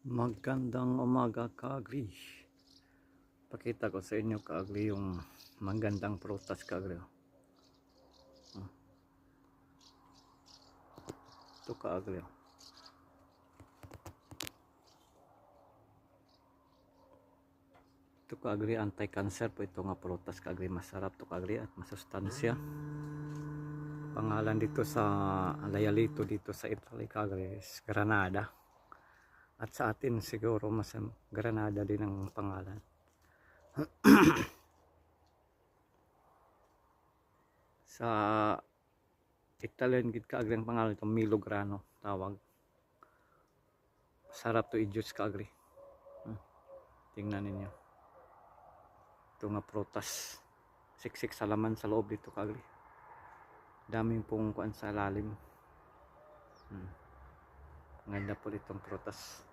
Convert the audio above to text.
Magandang umaga kaagri. Pakita ko sa inyo kaagri yung magandang prutas kaagri. Ito kaagri. Ito kaagri, anti-cancer po ito nga prutas kaagri. Masarap to kaagri at masustansya. Pangalan dito sa Layalito dito sa Italy kaagri is Granada. At sa atin siguro mas Granada din ang pangalan. Sa Italian gid kaagri ang pangalan ito, Milograno tawag. Sarap to i-juice kaagri. Tingnan ninyo. Ito nga prutas. Siksik sa laman sa loob dito kaagri. Daming pong kuan sa lalim. Ganda po itong prutas.